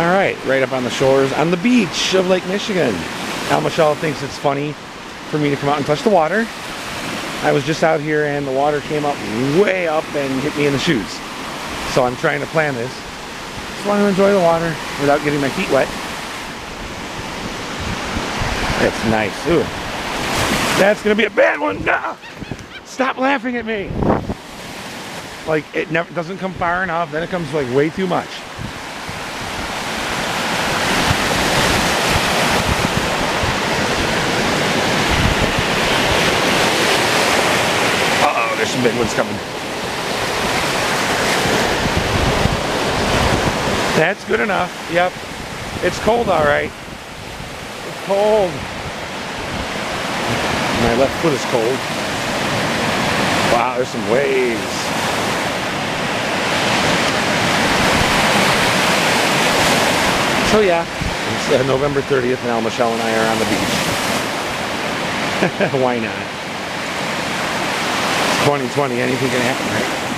Alright, right up on the shores, on the beach of Lake Michigan. Al Michelle thinks it's funny for me to come out and touch the water. I was just out here and the water came up way up and hit me in the shoes. So I'm trying to plan this. Just want to enjoy the water without getting my feet wet. It's nice. Ooh. That's going to be a bad one. No! Stop laughing at me. Like, it never doesn't come far enough, then it comes like way too much. Uh-oh, there's some big ones coming. That's good enough. Yep. It's cold, all right. It's cold. My left foot is cold. Wow, there's some waves. So yeah, it's November 30th and Al Michelle and I are on the beach. Why not? It's 2020, anything can happen, right?